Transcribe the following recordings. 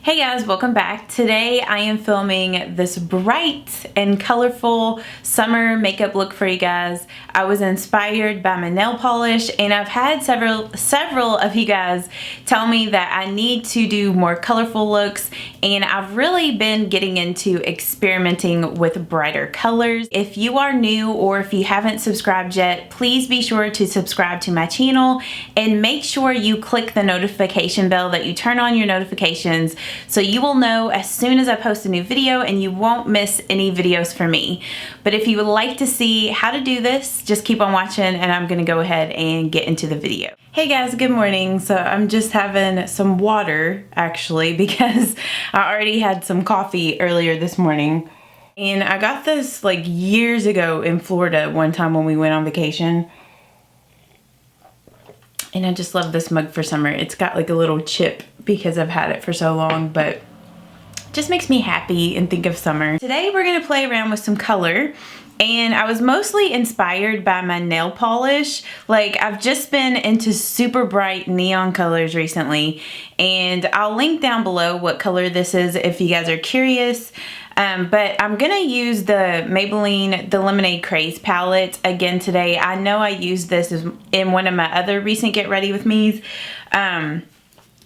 Hey guys, welcome back. Today I am filming this bright and colorful summer makeup look for you guys. I was inspired by my nail polish, and I've had several of you guys tell me that I need to do more colorful looks, and I've really been getting into experimenting with brighter colors. If you are new or if you haven't subscribed yet, please be sure to subscribe to my channel and make sure you click the notification bell, that you turn on your notifications so you will know as soon as I post a new video and you won't miss any videos from me. But if you would like to see how to do this, just keep on watching and I'm gonna go ahead and get into the video. Hey guys, good morning. So I'm just having some water actually because I already had some coffee earlier this morning. And I got this like years ago in Florida one time when we went on vacation. And I just love this mug for summer. It's got like a little chip because I've had it for so long, but it just makes me happy and think of summer. Today we're gonna play around with some color, and I was mostly inspired by my nail polish. Like, I've just been into super bright neon colors recently, and I'll link down below what color this is if you guys are curious. But I'm gonna use the Maybelline The Lemonade Craze palette again today. I know I used this in one of my other recent Get Ready With Me's.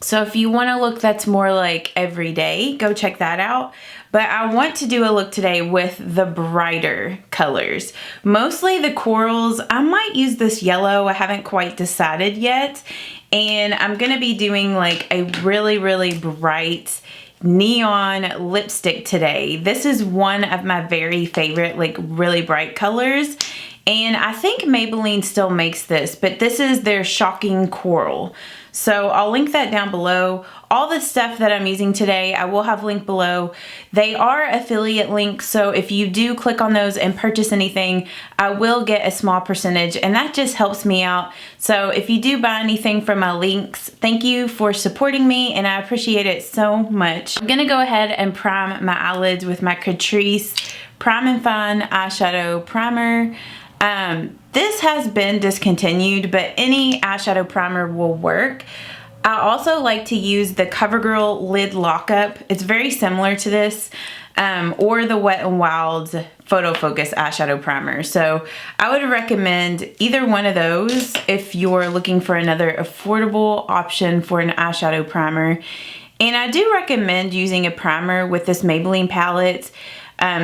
So if you want a look that's more like everyday, go check that out. But I want to do a look today with the brighter colors. Mostly the corals. I might use this yellow. I haven't quite decided yet. And I'm gonna be doing like a really, really bright neon lipstick today. This is one of my very favorite, like really bright colors. And I think Maybelline still makes this, but this is their Shocking Coral. So I'll link that down below. All the stuff that I'm using today, I will have linked below. They are affiliate links, so if you do click on those and purchase anything, I will get a small percentage, and that just helps me out. So if you do buy anything from my links, thank you for supporting me, and I appreciate it so much. I'm gonna go ahead and prime my eyelids with my Catrice Prime and Fine Eyeshadow Primer. This has been discontinued, but any eyeshadow primer will work. I also like to use the CoverGirl Lid Lockup. It's very similar to this, or the Wet n Wild's Photo Focus Eyeshadow Primer. So I would recommend either one of those if you're looking for another affordable option for an eyeshadow primer. And I do recommend using a primer with this Maybelline palette.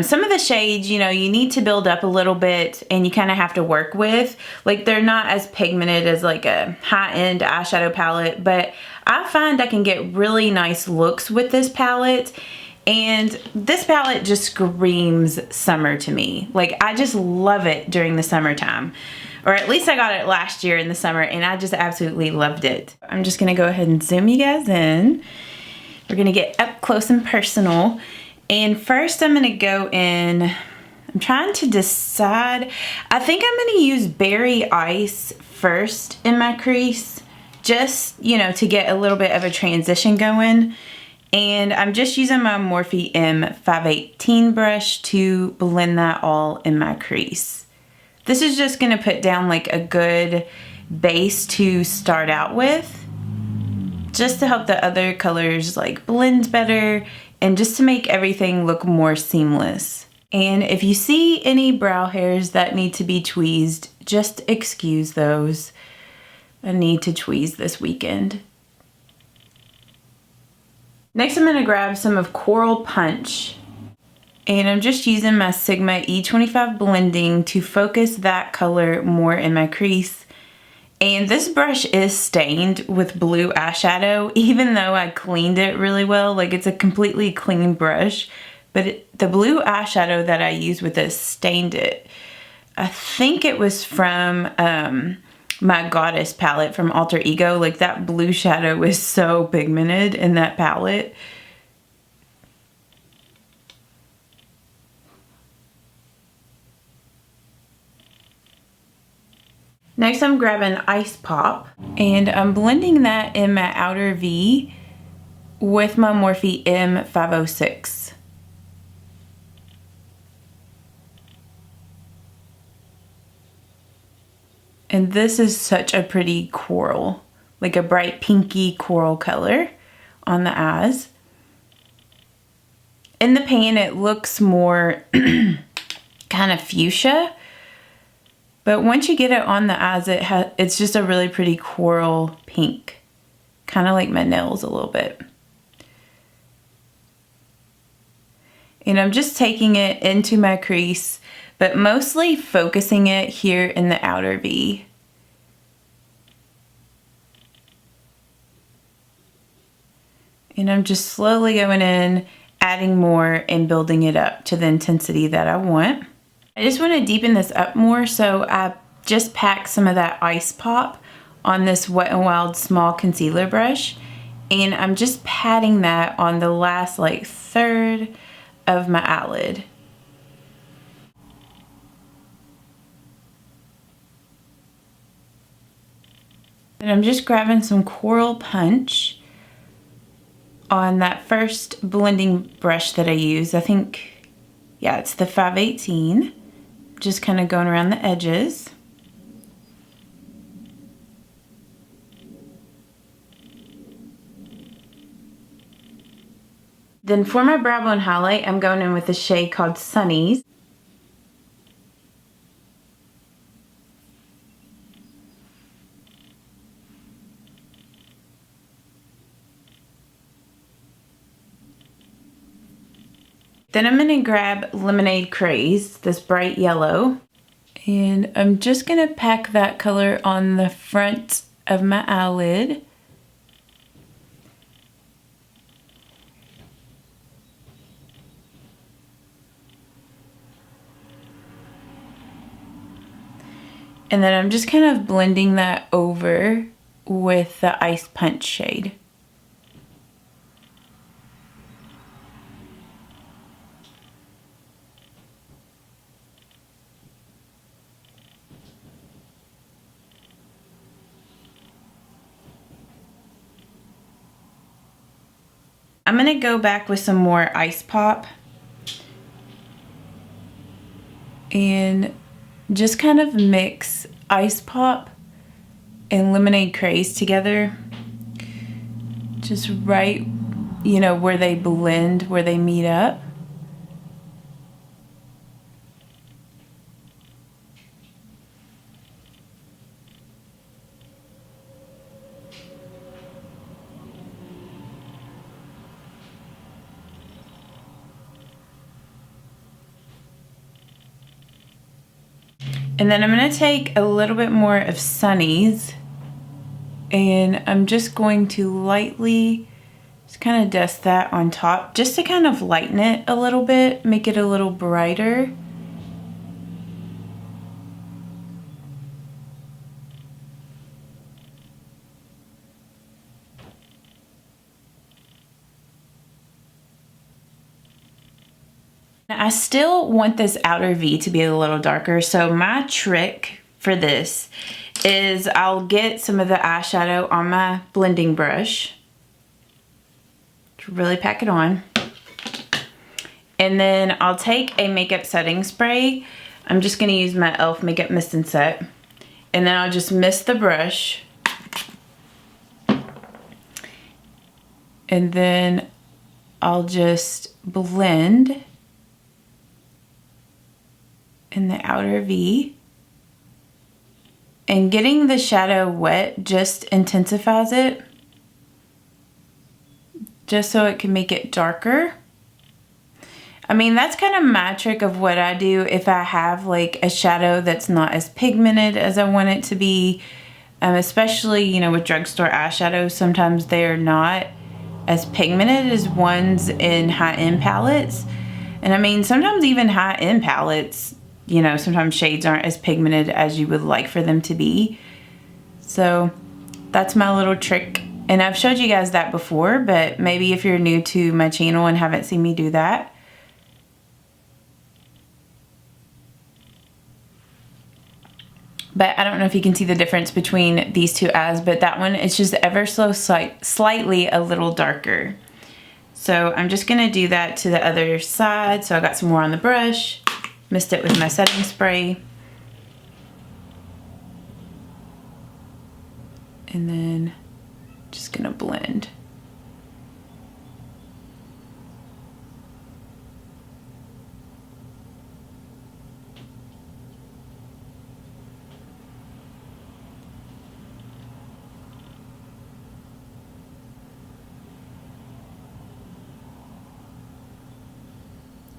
Some of the shades, you know, you need to build up a little bit and you kind of have to work with. Like, they're not as pigmented as like a high-end eyeshadow palette, but I find I can get really nice looks with this palette. And this palette just screams summer to me. Like, I just love it during the summertime. Or at least I got it last year in the summer and I just absolutely loved it. I'm just gonna go ahead and zoom you guys in. We're gonna get up close and personal. And first I'm gonna go in, I'm trying to decide, I think I'm gonna use Berry Ice first in my crease, just, you know, to get a little bit of a transition going. And I'm just using my Morphe M518 brush to blend that all in my crease. This is just gonna put down like a good base to start out with, just to help the other colors like blend better and just to make everything look more seamless. And if you see any brow hairs that need to be tweezed, just excuse those. I need to tweeze this weekend. Next, I'm gonna grab some of Coral Punch. And I'm just using my Sigma E25 blending to focus that color more in my crease. And this brush is stained with blue eyeshadow, even though I cleaned it really well. Like, it's a completely clean brush, but the blue eyeshadow that I used with this stained it. I think it was from my Goddess palette from Alter Ego. Like, that blue shadow is so pigmented in that palette. Next, I'm grabbing Ice Pop, and I'm blending that in my outer V with my Morphe M506. And this is such a pretty coral, like a bright pinky coral color on the eyes. in the pan it looks more kind of fuchsia, but once you get it on the eyes, it's just a really pretty coral pink, kind of like my nails a little bit. And I'm just taking it into my crease, but mostly focusing it here in the outer V. And I'm just slowly going in, adding more and building it up to the intensity that I want. I just want to deepen this up more, so I just packed some of that Ice Pop on this Wet n Wild small concealer brush, and I'm just patting that on the last like third of my eyelid. And I'm just grabbing some Coral Punch on that first blending brush that I use. I think, yeah, it's the 518. Just kind of going around the edges. Then for my brow bone highlight, I'm going in with a shade called Sunnies. Then I'm going to grab Lemonade Craze, this bright yellow, and I'm just going to pack that color on the front of my eyelid. And then I'm just kind of blending that over with the Ice Punch shade. I'm gonna go back with some more Ice Pop and just kind of mix Ice Pop and Lemonade Craze together. Just right, you know, where they blend, where they meet up. And then I'm going to take a little bit more of Sunnies, and I'm just going to lightly just kind of dust that on top just to kind of lighten it a little bit, make it a little brighter. I still want this outer V to be a little darker, so my trick for this is I'll get some of the eyeshadow on my blending brush to really pack it on, and then I'll take a makeup setting spray. I'm just going to use my e.l.f. Makeup Mist and Set, and then I'll just mist the brush, and then I'll just blend in the outer V. And getting the shadow wet just intensifies it, just so it can make it darker. I mean, that's kind of my trick of what I do if I have like a shadow that's not as pigmented as I want it to be. Especially, you know, with drugstore eyeshadows, sometimes they're not as pigmented as ones in high-end palettes. And I mean, sometimes even high-end palettes, you know, sometimes shades aren't as pigmented as you would like for them to be. So that's my little trick. And I've showed you guys that before, but maybe if you're new to my channel and haven't seen me do that. But I don't know if you can see the difference between these two eyes, but that one, it's just ever so slightly a little darker. So I'm just gonna do that to the other side. So I got some more on the brush. Mist it with my setting spray. And then just gonna blend.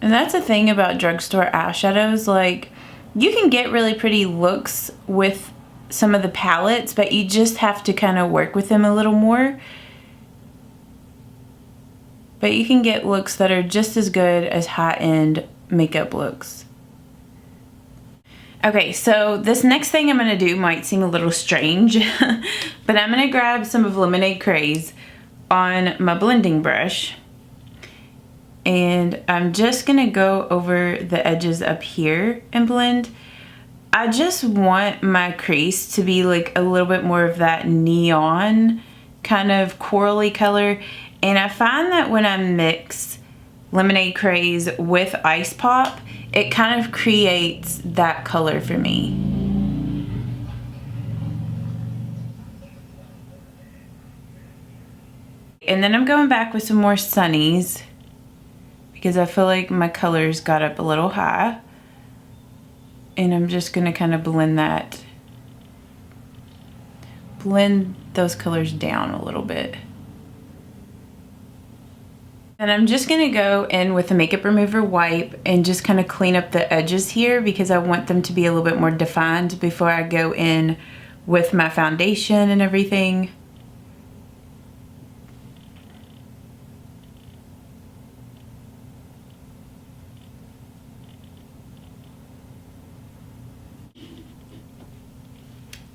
And that's the thing about drugstore eyeshadows, like you can get really pretty looks with some of the palettes, but you just have to kind of work with them a little more. But you can get looks that are just as good as high-end makeup looks. Okay, so this next thing I'm going to do might seem a little strange, but I'm going to grab some of Lemonade Craze on my blending brush. And I'm just going to go over the edges up here and blend. I just want my crease to be like a little bit more of that neon kind of corally color. And I find that when I mix Lemonade Craze with Ice Pop, it kind of creates that color for me. And then I'm going back with some more sunnies because I feel like my colors got up a little high. And I'm just gonna kind of blend those colors down a little bit. And I'm just gonna go in with a makeup remover wipe and just kind of clean up the edges here because I want them to be a little bit more defined before I go in with my foundation and everything.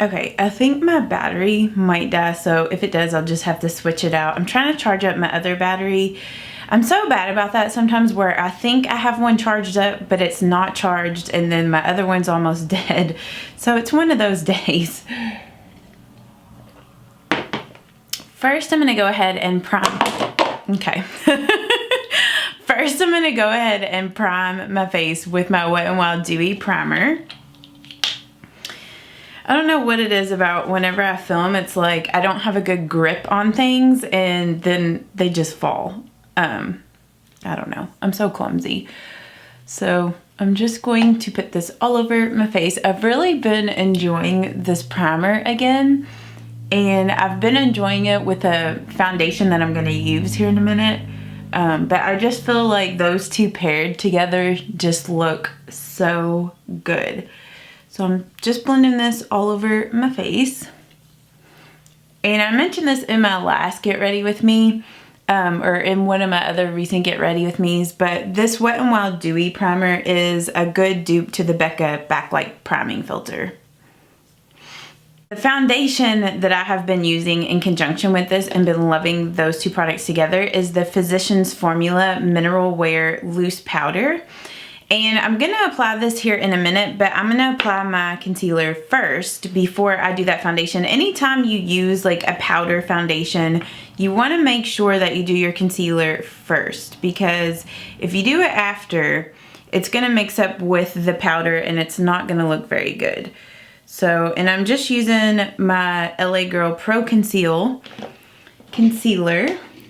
Okay, I think my battery might die, so if it does, I'll just have to switch it out. I'm trying to charge up my other battery. I'm so bad about that sometimes where I think I have one charged up, but it's not charged, and then my other one's almost dead. So it's one of those days. First, I'm gonna go ahead and prime. Okay. First, I'm gonna go ahead and prime my face with my Wet n Wild Dewy Primer. I don't know what it is about whenever I film, it's like I don't have a good grip on things and then they just fall. I don't know. I'm so clumsy. So I'm just going to put this all over my face. I've really been enjoying this primer again, and I've been enjoying it with a foundation that I'm going to use here in a minute. But I just feel like those two paired together just look so good. So I'm just blending this all over my face. And I mentioned this in my last Get Ready With Me, or in one of my other recent Get Ready With Me's, but this Wet n Wild Dewy Primer is a good dupe to the Becca Backlight Priming Filter. The foundation that I have been using in conjunction with this and been loving those two products together is the Physicians Formula Mineral Wear Loose Powder. And I'm going to apply this here in a minute, but I'm going to apply my concealer first before I do that foundation. Anytime you use like a powder foundation, you want to make sure that you do your concealer first, because if you do it after, it's going to mix up with the powder and it's not going to look very good. So, and I'm just using my LA Girl Pro Concealer.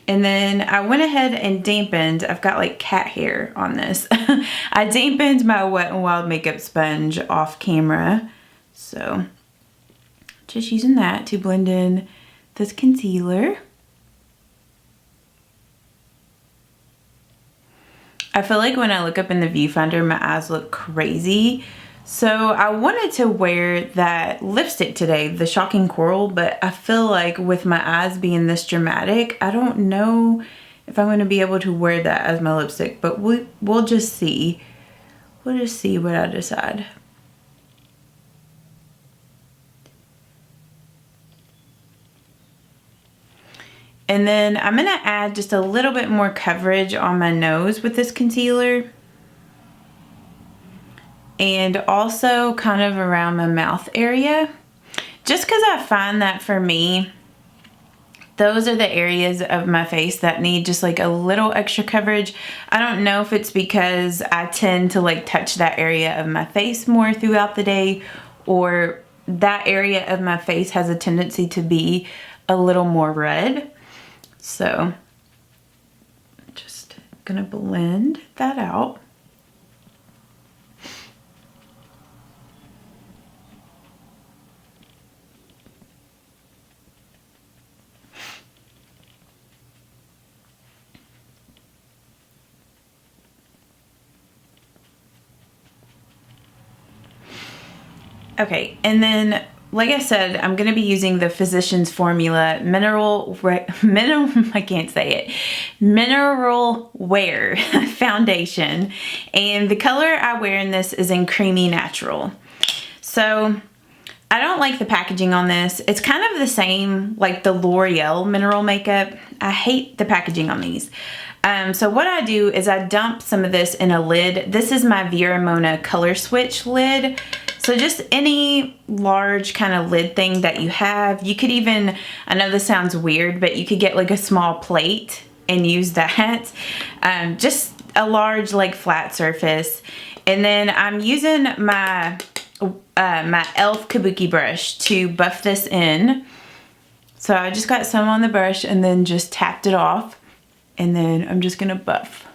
And then I went ahead and dampened, I've got like cat hair on this. I dampened my Wet n Wild makeup sponge off camera. So just using that to blend in this concealer. I feel like when I look up in the viewfinder, my eyes look crazy. So I wanted to wear that lipstick today, the Shocking Coral, but I feel like with my eyes being this dramatic, I don't know if I'm going to be able to wear that as my lipstick, but we'll just see. We'll just see what I decide. And then I'm going to add just a little bit more coverage on my nose with this concealer. And also kind of around my mouth area, just because I find that for me, those are the areas of my face that need just like a little extra coverage. I don't know if it's because I tend to like touch that area of my face more throughout the day, or that area of my face has a tendency to be a little more red. So I'm just gonna blend that out. Okay, and then like I said, I'm going to be using the Physicians Formula Mineral Wear foundation, and the color I wear in this is in Creamy Natural. So I don't like the packaging on this. It's kind of the same like the L'Oreal mineral makeup. I hate the packaging on these. So what I do is I dump some of this in a lid. This is my Vera Mona Color Switch lid. So just any large kind of lid thing that you have. You could even, I know this sounds weird, but you could get like a small plate and use that. Just a large like flat surface. And then I'm using my my e.l.f. Kabuki brush to buff this in. So I just got some on the brush and then just tapped it off. And then I'm just gonna buff.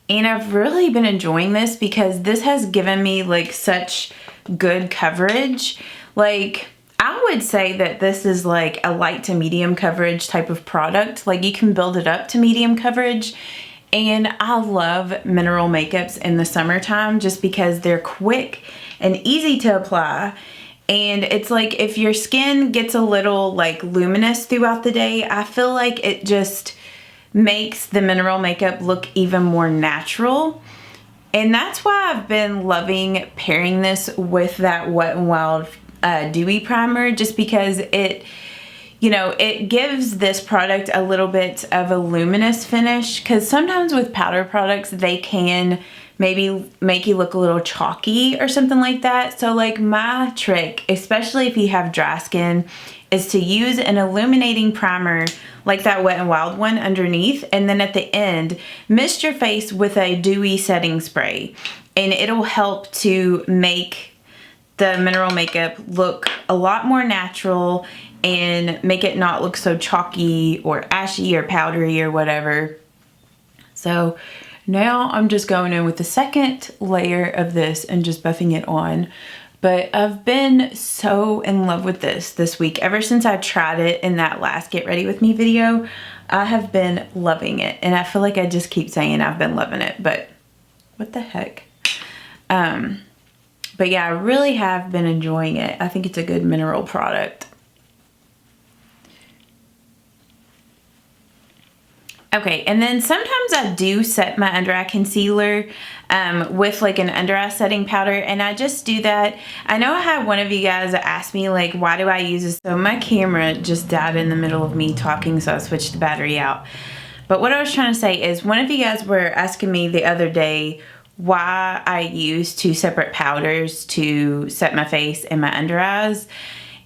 And I've really been enjoying this because this has given me like such good coverage. Like I would say that this is like a light to medium coverage type of product. Like you can build it up to medium coverage. And I love mineral makeups in the summertime just because they're quick and easy to apply. And it's like if your skin gets a little like luminous throughout the day, I feel like it just makes the mineral makeup look even more natural. And that's why I've been loving pairing this with that Wet n Wild Dewy Primer, just because it, you know, it gives this product a little bit of a luminous finish, because sometimes with powder products, they can maybe make you look a little chalky or something like that. So like my trick, especially if you have dry skin, is to use an illuminating primer like that Wet n Wild one underneath, and then at the end mist your face with a dewy setting spray, and it'll help to make the mineral makeup look a lot more natural and make it not look so chalky or ashy or powdery or whatever. So now I'm just going in with the second layer of this and just buffing it on. But I've been so in love with this week. Ever since I tried it in that last Get Ready With Me video, I have been loving it. And I feel like I just keep saying I've been loving it, but what the heck? But yeah, I really have been enjoying it. I think it's a good mineral product. Okay, and then sometimes I do set my under eye concealer with like an under eye setting powder, and I just do that. I know I had one of you guys ask me like, why do I use this? So my camera just died in the middle of me talking, so I switched the battery out. But what I was trying to say is, one of you guys were asking me the other day why I use two separate powders to set my face and my under eyes.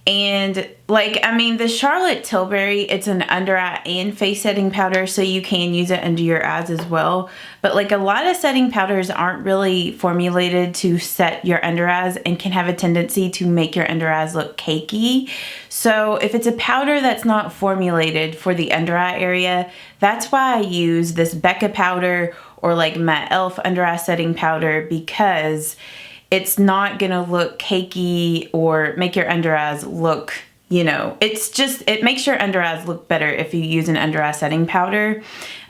And like, I mean, the Charlotte Tilbury, it's an under eye and face setting powder, so you can use it under your eyes as well. But like a lot of setting powders aren't really formulated to set your under eyes and can have a tendency to make your under eyes look cakey. So if it's a powder that's not formulated for the under eye area, that's why I use this Becca powder or like my e.l.f. under eye setting powder, because it's not gonna look cakey or make your under eyes look, you know, it's just, it makes your under eyes look better if you use an under eye setting powder.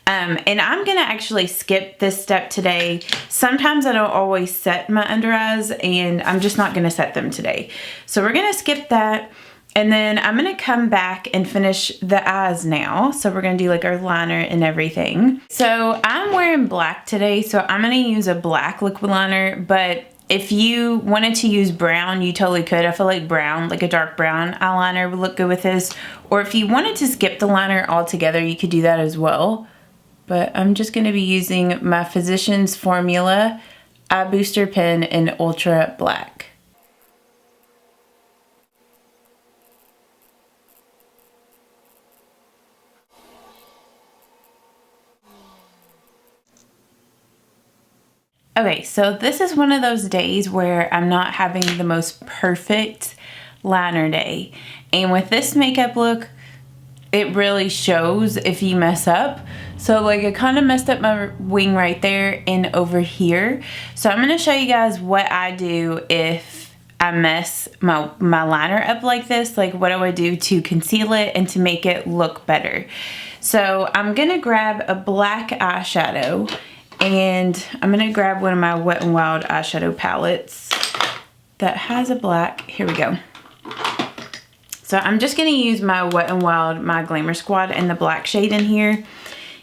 And I'm gonna actually skip this step today. Sometimes I don't always set my under eyes, and I'm just not gonna set them today. So we're gonna skip that. And then I'm gonna come back and finish the eyes now. So we're gonna do like our liner and everything. So I'm wearing black today, so I'm gonna use a black liquid liner, but if you wanted to use brown, you totally could. I feel like brown, like a dark brown eyeliner would look good with this. Or if you wanted to skip the liner altogether, you could do that as well. But I'm just gonna be using my Physicians Formula Eye Booster Pen in Ultra Black. Okay, so this is one of those days where I'm not having the most perfect liner day. And with this makeup look, it really shows if you mess up. So like I kind of messed up my wing right there and over here. So I'm going to show you guys what I do if I mess my liner up like this. Like what I would do to conceal it and to make it look better. So I'm going to grab a black eyeshadow, and I'm gonna grab one of my Wet n Wild eyeshadow palettes. that has a black. Here we go. So I'm just gonna use my Wet n Wild, my Glamour Squad, and the black shade in here.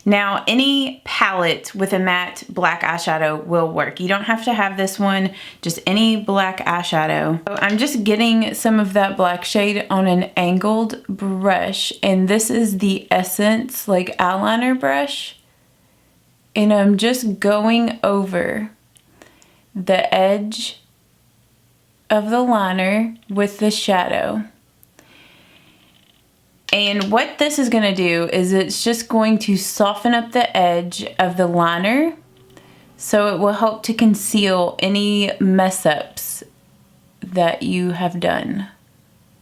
Now, any palette with a matte black eyeshadow will work. You don't have to have this one, just any black eyeshadow. So I'm just getting some of that black shade on an angled brush, and this is the Essence like eyeliner brush. And I'm just going over the edge of the liner with the shadow. And what this is gonna do is it's just going to soften up the edge of the liner, so it will help to conceal any mess ups that you have done,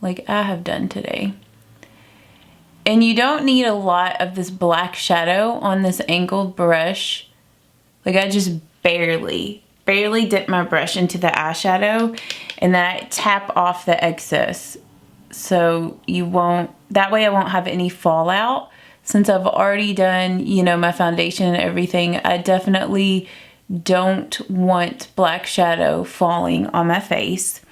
like I have done today. And you don't need a lot of this black shadow on this angled brush. Like I just barely dip my brush into the eyeshadow, and then I tap off the excess. So you won't, that way I won't have any fallout. Since I've already done, you know, my foundation and everything, I definitely don't want black shadow falling on my face.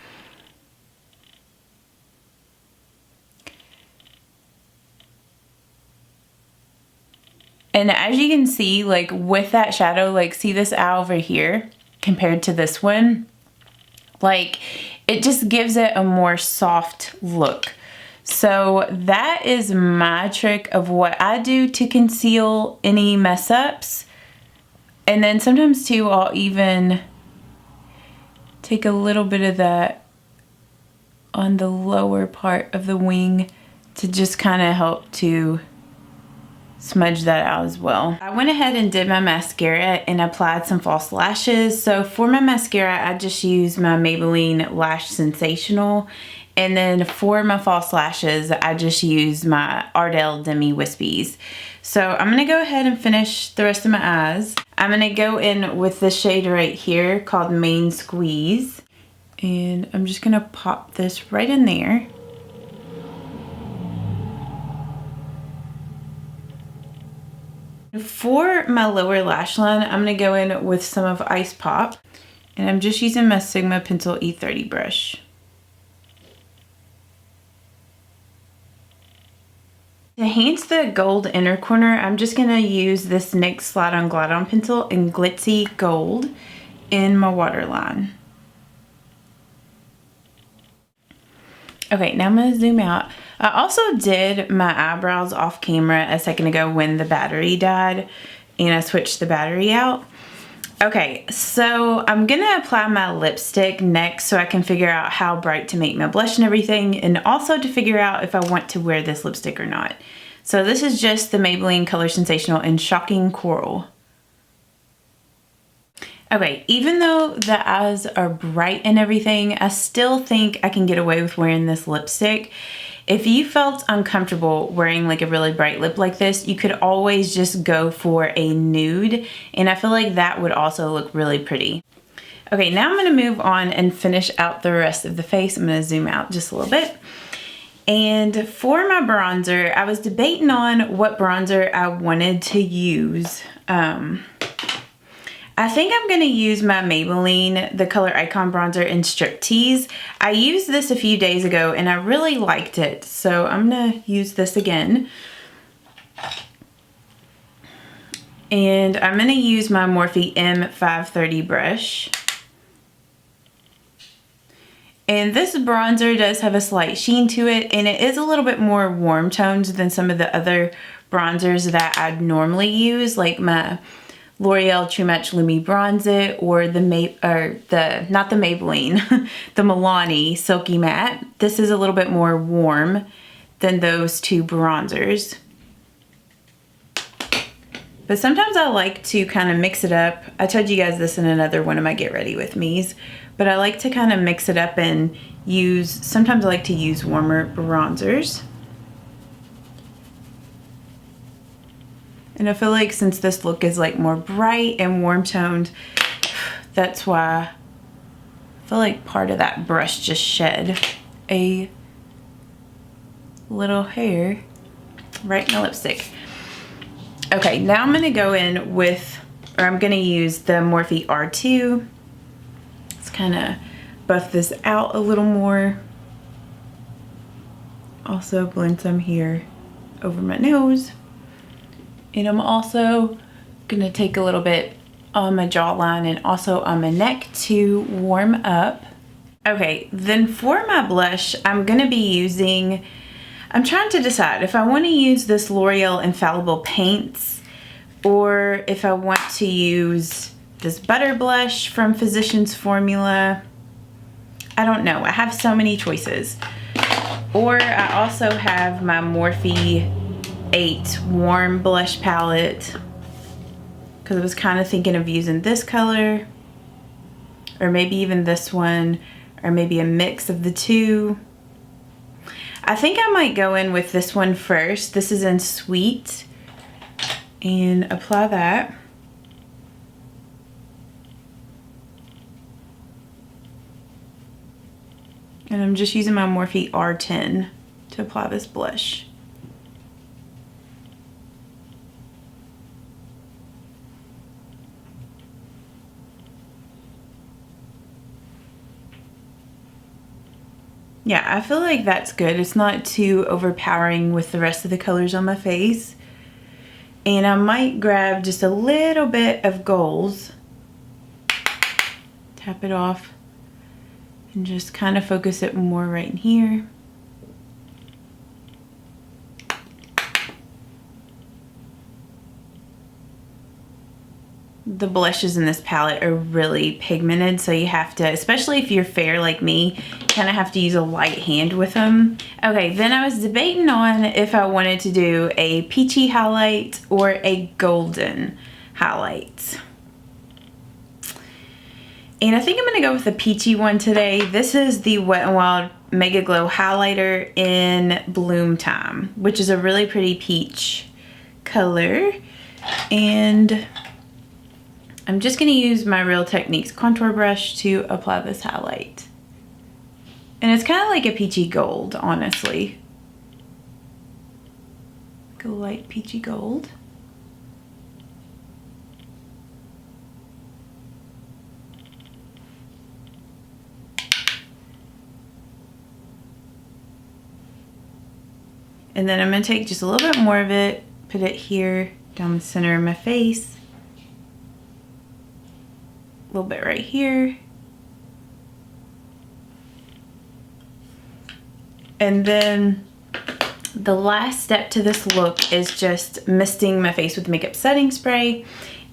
And as you can see, like with that shadow, like see this eye over here compared to this one, like it just gives it a more soft look. So that is my trick of what I do to conceal any mess ups. And then sometimes too, I'll even take a little bit of that on the lower part of the wing to just kind of help to smudge that out as well. I went ahead and did my mascara and applied some false lashes. So for my mascara, I just used my Maybelline Lash Sensational. And then for my false lashes, I just used my Ardell Demi Wispies. So I'm gonna go ahead and finish the rest of my eyes. I'm gonna go in with this shade right here called Main Squeeze. And I'm just gonna pop this right in there. For my lower lash line, I'm gonna go in with some of Ice Pop. And I'm just using my Sigma Pencil E30 brush. To enhance the gold inner corner, I'm just gonna use this NYX Slide On Glide On pencil in Glitzy Gold in my waterline. Okay, now I'm gonna zoom out. I also did my eyebrows off camera a second ago when the battery died, and I switched the battery out. Okay, so I'm gonna apply my lipstick next so I can figure out how bright to make my blush and everything, and also to figure out if I want to wear this lipstick or not. So this is just the Maybelline Color Sensational in Shocking Coral. Okay, even though the eyes are bright and everything, I still think I can get away with wearing this lipstick. If you felt uncomfortable wearing like a really bright lip like this, you could always just go for a nude, and I feel like that would also look really pretty. Okay, now I'm gonna move on and finish out the rest of the face. I'm gonna zoom out just a little bit. And for my bronzer, I was debating on what bronzer I wanted to use. I think I'm gonna use my Maybelline, the Color Icon Bronzer in Striptease. I used this a few days ago and I really liked it, so I'm gonna use this again. And I'm gonna use my Morphe M530 brush. And this bronzer does have a slight sheen to it, and it is a little bit more warm toned than some of the other bronzers that I'd normally use, like my L'Oreal True Match Lumi Bronze It, or not the Maybelline, the Milani Silky Matte. This is a little bit more warm than those two bronzers. But sometimes I like to kind of mix it up. I told you guys this in another one of my Get Ready With Me's, but I like to kind of mix it up and sometimes I like to use warmer bronzers. And I feel like since this look is like more bright and warm toned, that's why I feel like part of that brush just shed a little hair right in the lipstick. Okay, now I'm gonna go in with, or I'm gonna use the Morphe R2. It's kind of buff this out a little more. Also blend some here over my nose. And I'm also gonna take a little bit on my jawline and also on my neck to warm up. Okay, then for my blush, I'm gonna be using, I'm trying to decide if I wanna use this L'Oreal Infallible Paints or if I want to use this Butter Blush from Physicians Formula. I don't know, I have so many choices. Or I also have my Morphe 8 Warm Blush Palette, because I was kind of thinking of using this color, or maybe even this one, or maybe a mix of the two. I think I might go in with this one first. This is in Sweet, and apply that. And I'm just using my Morphe R10 to apply this blush. Yeah, I feel like that's good. It's not too overpowering with the rest of the colors on my face. And I might grab just a little bit of Goals, tap it off, and just kind of focus it more right in here. The blushes in this palette are really pigmented, so you have to, especially if you're fair like me, kind of have to use a light hand with them. Okay, then I was debating on if I wanted to do a peachy highlight or a golden highlight. And I think I'm going to go with the peachy one today. This is the Wet n Wild Mega Glow Highlighter in Bloom Time, which is a really pretty peach color. And I'm just going to use my Real Techniques contour brush to apply this highlight. And it's kind of like a peachy gold, honestly. Like a light peachy gold. And then I'm going to take just a little bit more of it, put it here down the center of my face. A little bit right here. And then the last step to this look is just misting my face with makeup setting spray.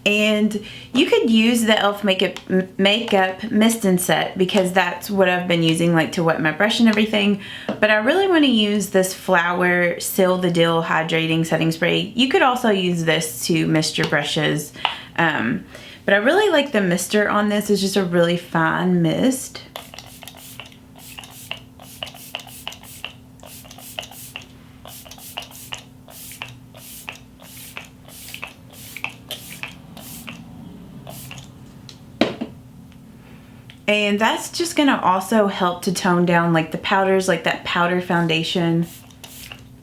And you could use the e.l.f. makeup mist and set, because that's what I've been using, like to wet my brush and everything. But I really want to use this Flower Seal the Deal Hydrating Setting Spray. You could also use this to mist your brushes. But I really like the mister on this. It's just a really fine mist. And that's just gonna also help to tone down like the powders, like that powder foundation,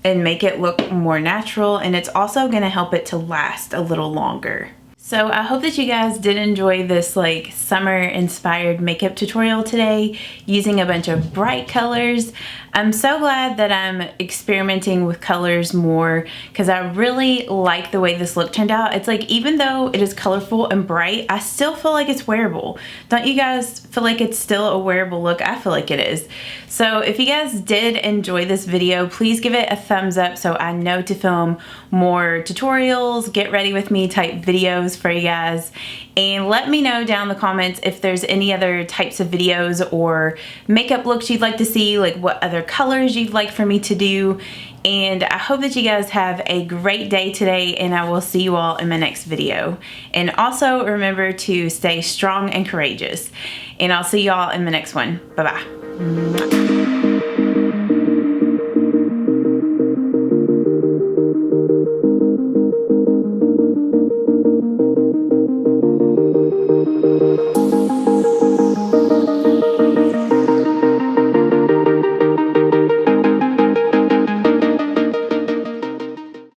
and make it look more natural. And it's also gonna help it to last a little longer. So I hope that you guys did enjoy this like summer inspired makeup tutorial today using a bunch of bright colors. I'm so glad that I'm experimenting with colors more, because I really like the way this look turned out. It's like, even though it is colorful and bright, I still feel like it's wearable. Don't you guys feel like it's still a wearable look? I feel like it is. So if you guys did enjoy this video, please give it a thumbs up so I know to film more tutorials, get ready with me type videos for you guys. And let me know down in the comments if there's any other types of videos or makeup looks you'd like to see, like what other colors you'd like for me to do. And I hope that you guys have a great day today, and I will see you all in my next video. And also remember to stay strong and courageous. And I'll see you all in the next one. Bye-bye.